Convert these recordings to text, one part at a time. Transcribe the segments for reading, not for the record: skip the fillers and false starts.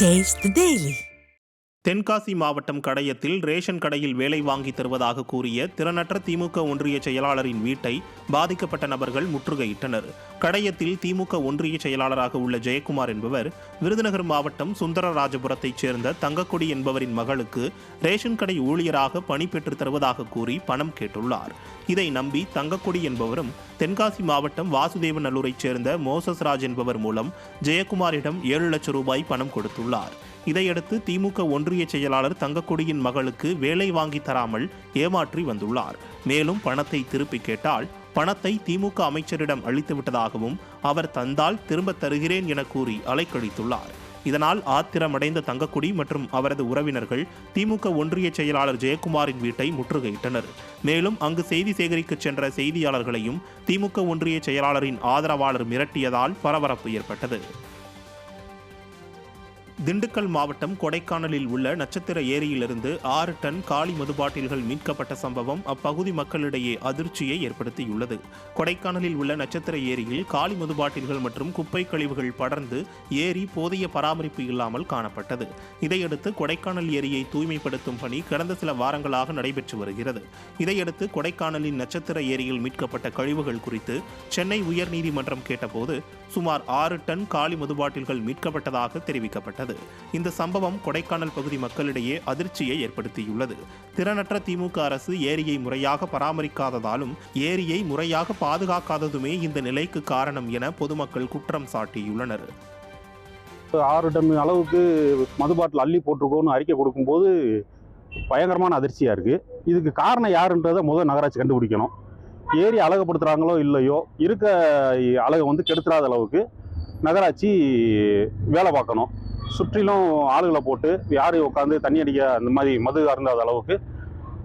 Taste the Daily. Tenkasi மாவட்டம் கடையத்தில் ration கடையில் வேலை வாங்கி தருவதாக கூறிய திறனற்ற திமுக ஒன்றிய செயலாளரின் வீட்டை பாதிக்கப்பட்ட நபர்கள் முற்றுகையிட்டனர். கடையத்தில் திமுக ஒன்றிய செயலாளராக உள்ள ஜெயக்குமார் என்பவர் விருதுநகர் மாவட்டம் சுந்தரராஜபுரத்தைச் சேர்ந்த தங்கக்குடி என்பவரின் மகளுக்கு ரேஷன் கடை ஊழியராக பணி பெற்றுத் தருவதாக கூறி பணம் கேட்டுள்ளார். இதை நம்பி தங்கக்குடி என்பவரும் தென்காசி மாவட்டம் வாசுதேவநல்லூரைச் சேர்ந்த மோசஸ் ராஜ் என்பவர் மூலம் ஜெயக்குமாரிடம் 7 லட்சம் ரூபாய் பணம் கொடுத்துள்ளார். இதையடுத்து திமுக ஒன்றிய செயலாளர் தங்கக்குடியின் மகளுக்கு வேலை வாங்கி தராமல் ஏமாற்றி வந்துள்ளார். மேலும் பணத்தை திருப்பி கேட்டால் பணத்தை திமுக அமைச்சரிடம் அளித்துவிட்டதாகவும் அவர் தந்தால் திரும்ப தருகிறேன் என கூறி அலைக்கழித்துள்ளார். இதனால் ஆத்திரமடைந்த தங்கக்குடி மற்றும் அவரது உறவினர்கள் திமுக ஒன்றிய செயலாளர் ஜெயக்குமாரின் வீட்டை முற்றுகையிட்டனர். மேலும் அங்கு செய்தி சேகரிக்க சென்ற செய்தியாளர்களையும் திமுக ஒன்றிய செயலாளரின் ஆதரவாளர் மிரட்டியதால் பரபரப்பு ஏற்பட்டது. திண்டுக்கல் மாவட்டம் கொடைக்கானலில் உள்ள நட்சத்திர ஏரியிலிருந்து 6 டன் காலி மதுபாட்டில்கள் மீட்கப்பட்ட சம்பவம் அப்பகுதி மக்களிடையே அதிர்ச்சியை ஏற்படுத்தியுள்ளது. கொடைக்கானலில் உள்ள நட்சத்திர ஏரியில் காலி மதுபாட்டில்கள் மற்றும் குப்பை கழிவுகள் படர்ந்து ஏரி போதிய பராமரிப்பு இல்லாமல் காணப்பட்டது. இதையடுத்து கொடைக்கானல் ஏரியை தூய்மைப்படுத்தும் பணி கடந்த சில வாரங்களாக நடைபெற்று வருகிறது. இதையடுத்து கொடைக்கானலின் நட்சத்திர ஏரியில் மீட்கப்பட்ட கழிவுகள் குறித்து சென்னை உயர்நீதிமன்றம் கேட்டபோது சுமார் 6 டன் காலி மதுபாட்டில்கள் மீட்கப்பட்டதாக தெரிவிக்கப்பட்டது. இந்த சம்பவம் கொடைக்கானல் பகுதி மக்களிடையே அதிர்ச்சியை ஏற்படுத்தியுள்ளது. திறனற்ற திமுக அரசு ஏரியை முறையாக பராமரிக்காததாலும் ஏரியை முறையாக பாதுகாக்காததுமே இந்த நிலைக்கு காரணம் என பொதுமக்கள் குற்றம் சாட்டியுள்ளனர். 6 டன் அளவுக்கு மது பாட்டில் அள்ளி போட்டிருக்கோன்னு அறிக்கை கொடுக்கும்போது பயங்கரமான அதிர்ச்சியாக இருக்குது. இதுக்கு காரணம் யாருன்றதை முதல் நகராட்சி கண்டுபிடிக்கணும். ஏரி அழகுபடுத்துகிறாங்களோ இல்லையோ இருக்க அழகை கெடுத்துறாத அளவுக்கு நகராட்சி வேலை பார்க்கணும். சுற்றிலும் ஆளுகளை போட்டு யாரையும் உட்காந்து தண்ணி அடிக்க அந்த மாதிரி மது அருந்தாத அளவுக்கு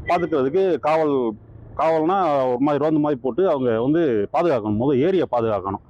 பார்த்துக்கிறதுக்கு காவல்னா ஒரு மாதிரி ரோந்து மாதிரி போட்டு அவங்க பாதுகாக்கணும். முதல் ஏரியை பாதுகாக்கணும்.